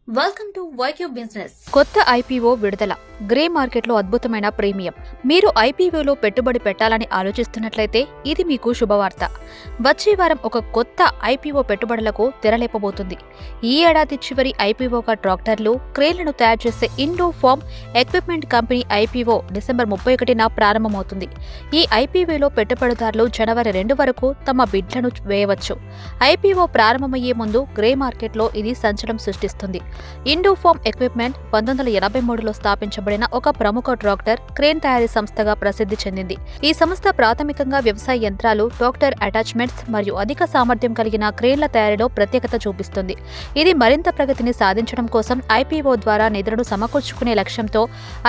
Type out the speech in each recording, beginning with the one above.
Welcome to YQ business. కొత్త IPO విడుదల. Grey మార్కెట్లో అద్భుతమైన ప్రీమియం. మీరు ఐపీఓలో పెట్టుబడి పెట్టాలని ఆలోచిస్తున్నట్లయితే ఇది మీకు శుభవార్త. వచ్చే వారం ఒక కొత్త ఐపీఓ పెట్టుబడులకు తెరలేపబోతుంది. ఈ ఏడాది చివరి ఐపీఓగా ట్రాక్టర్లు, క్రేన్లను తయారు చేసే Indo Farm Equipment company IPO December 31న ప్రారంభమవుతుంది. ఈ ఐపీఓలో పెట్టుబడిదారులు జనవరి 2 వరకు తమ బిడ్లను వేయవచ్చు. ఐపీఓ ప్రారంభమయ్యే ముందు గ్రే మార్కెట్లో ఇది సంచలనం సృష్టిస్తుంది. ఇండో ఫార్మ్ ఎక్విప్మెంట్ 1983లో స్థాపించబడిన ఒక ప్రముఖ ట్రాక్టర్, క్రేన్ తయారీ సంస్థగా ప్రసిద్ధి చెందింది. ఈ సంస్థ ప్రాథమికంగా వ్యవసాయ యంత్రాలు, ట్రాక్టర్ అటాచ్మెంట్స్ మరియు అధిక సామర్థ్యం కలిగిన క్రేన్ల తయారీలో ప్రత్యేకత చూపిస్తుంది. ఇది మరింత ప్రగతిని సాధించడం కోసం ఐపీఓ ద్వారా నిధులను సమకూర్చుకునే లక్ష్యంతో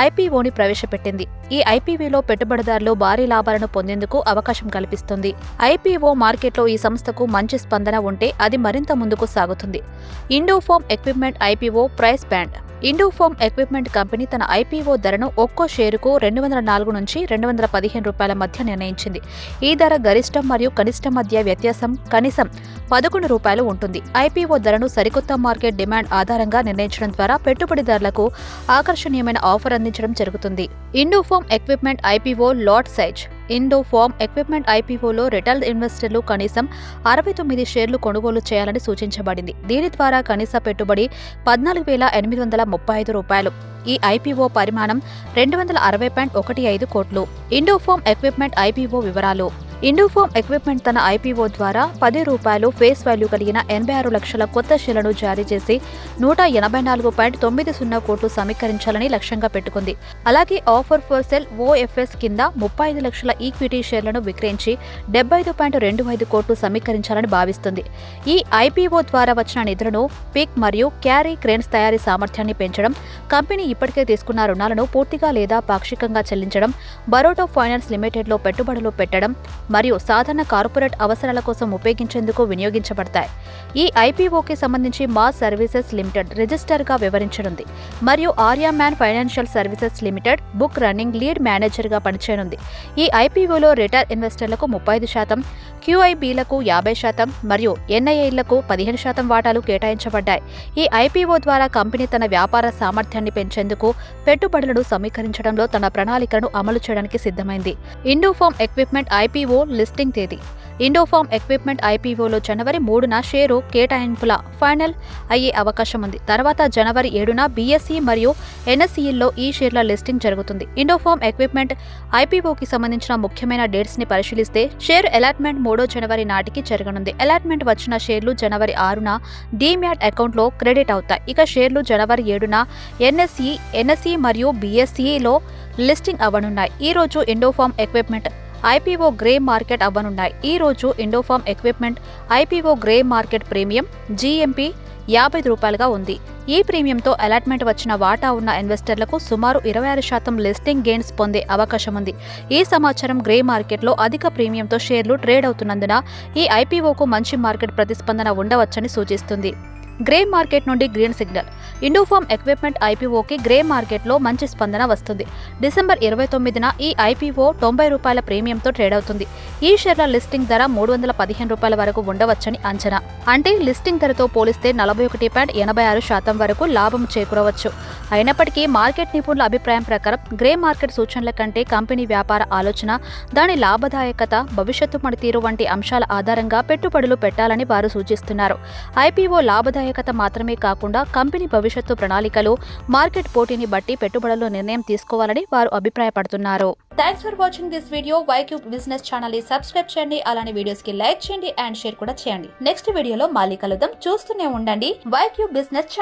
ఐపీఓని ప్రవేశపెట్టింది. ఈ ఐపీఓలో పెట్టుబడిదారులు భారీ లాభాలను పొందేందుకు అవకాశం కల్పిస్తుంది. ఐపీఓ మార్కెట్లో ఈ సంస్థకు మంచి స్పందన ఉంటే అది మరింత ముందుకు సాగుతుంది. Indo Farm Equipment IPO price band. Indo Farm Equipment company తన ఐపీఓ ధరను ఒక్కో షేరుకు 204 నుంచి 215 రూపాయల మధ్య నిర్ణయించింది. ఈ ధర గరిష్టం మరియు కనిష్టం మధ్య వ్యత్యాసం కనీసం 11 రూపాయలు ఉంటుంది. ఐపీఓ ధరను సరికొత్త మార్కెట్ డిమాండ్ ఆధారంగా నిర్ణయించడం ద్వారా పెట్టుబడిదారులకు ఆకర్షణీయమైన ఆఫర్ అందించడం జరుగుతుంది. Indo Farm Equipment IPO lot size. Indo Farm Equipment ఐపీఓలో రిటైల్ ఇన్వెస్టర్లు కనీసం 69 షేర్లు కొనుగోలు చేయాలని సూచించబడింది. దీని ద్వారా కనీస పెట్టుబడి 14,835 రూపాయలు. ఈ ఐపీఓ పరిమాణం 260.15 కోట్లు. ఇండో ఫార్మ్ ఎక్విప్మెంట్ ఐపీఓ వివరాలు. ఇండో ఫార్మ్ ఎక్విప్మెంట్ తన ఐపీఓ ద్వారా ₹10 ఫేస్ వాల్యూ కలిగిన 86 లక్షల కొత్త షేర్లను జారీ చేసి 184.90 కోట్లు సమీకరించాలని లక్ష్యంగా పెట్టుకుంది. అలాగే ఆఫర్ ఫర్ సెల్ ఓఎఫ్ఎస్ కింద 35 లక్షల ఈక్విటీ షేర్లను విక్రయించి 75.25 కోట్లు సమీకరించాలని భావిస్తుంది. ఈ ఐపీఓ ద్వారా వచ్చిన నిధులను పిక్ మరియు క్యారీ క్రేన్స్ తయారీ సామర్థ్యాన్ని పెంచడం, కంపెనీ ఇప్పటికే తీసుకున్న రుణాలను పూర్తిగా లేదా పాక్షికంగా చెల్లించడం, బరోడా ఫైనాన్స్ లిమిటెడ్లో పెట్టుబడులు పెట్టడం మరియు సాధారణ కార్పొరేట్ అవసరాల కోసం ఉపయోగించేందుకు వినియోగించబడతాయి. ఈ ఐపీఓకి సంబంధించి మాస్ సర్వీసెస్ లిమిటెడ్ రిజిస్టర్గా వివరించనుంది మరియు Aryaman financial services limited book running lead మేనేజర్గా పనిచేయనుంది. ఈ ఐపీఓలో రిటైల్ ఇన్వెస్టర్లకు 35%, క్యూఐబీలకు 50% మరియు ఎన్ఐఐలకు 15% వాటాలు కేటాయించబడ్డాయి. ఈ ఐపీఓ ద్వారా కంపెనీ తన వ్యాపార సామర్థ్యాన్ని పెంచేందుకు పెట్టుబడులను సమీకరించడంలో తన ప్రణాళికను అమలు చేయడానికి సిద్ధమైంది. Indo Farm Equipment IPO listing తేదీ. ఇండో ఫార్మ్ ఎక్విప్మెంట్ ఐపీఓలో జనవరి 3న షేరు కేటాయింపుల ఫైనల్ అయ్యే అవకాశం ఉంది. తర్వాత జనవరి 7న బీఎస్ఈ మరియు ఎన్ఎస్ఈల్లో ఈ షేర్ల లిస్టింగ్ జరుగుతుంది. ఇండో ఫార్మ్ ఎక్విప్మెంట్ ఐపీఓకి సంబంధించిన ముఖ్యమైన డేట్స్ ని పరిశీలిస్తే షేర్ అలాట్మెంట్ 3వ జనవరి నాటికి జరగనుంది. అలాట్మెంట్ వచ్చిన షేర్లు జనవరి 6న డీమ్యాట్ అకౌంట్లో క్రెడిట్ అవుతాయి. ఇక షేర్లు జనవరి 7న ఎన్ఎస్ఈ మరియు బీఎస్ఈలో లిస్టింగ్ అవ్వనున్నాయి. ఈ రోజు Indo Farm Equipment IPO grey market అవ్వనున్నాయి. ఈ రోజు Indo Farm Equipment IPO grey market premium GMP ₹50గా ఉంది. ఈ ప్రీమియంతో అలాట్మెంట్ వచ్చిన వాటా ఉన్న ఇన్వెస్టర్లకు సుమారు 26% లిస్టింగ్ గెయిన్స్ పొందే అవకాశం ఉంది. ఈ సమాచారం గ్రే మార్కెట్లో అధిక ప్రీమియంతో షేర్లు ట్రేడ్ అవుతున్నందున ఈ ఐపీఓకు మంచి మార్కెట్ ప్రతిస్పందన ఉండవచ్చని సూచిస్తుంది. గ్రే మార్కెట్ నుండి green signal. Indo Farm Equipment ఐపీఓకి గ్రే మార్కెట్లో మంచి స్పందన వస్తుంది. డిసెంబర్ 29న ఈ ఐపీఓ ₹90 ప్రీమియంతో ట్రేడ్ అవుతుంది. ఈ షేర్ల లిస్టింగ్ ధర ₹315 వరకు ఉండవచ్చని అంచనా. అంటే లిస్టింగ్ ధరతో పోలిస్తే 41.86% వరకు లాభం చేకూరవచ్చు. అయినప్పటికీ మార్కెట్ నిపుణుల అభిప్రాయం ప్రకారం గ్రే మార్కెట్ సూచనల కంటే కంపెనీ వ్యాపార ఆలోచన, దాని లాభదాయకత, భవిష్యత్తు పనితీరు వంటి అంశాల ఆధారంగా పెట్టుబడులు పెట్టాలని వారు సూచిస్తున్నారు. ఐపీఓ లాభదాయకత మాత్రమే కాకుండా కంపెనీ భవిష్యత్తు ప్రణాళికలు, మార్కెట్ పోటీని బట్టి పెట్టుబడుల్లో నిర్ణయం తీసుకోవాలని వారు అభిప్రాయపడుతున్నారు. Thanks for watching this video. YQ business channel ని సబ్స్క్రైబ్ చేయండి. అలానే వీడియోస్ కి లైక్ చేయండి అండ్ షేర్ కూడా చేయండి. నెక్స్ట్ వీడియోలో మళ్ళీ కలుద్దాం. చూస్తూనే ఉండండి వైక్యూ బిజినెస్ ఛానల్.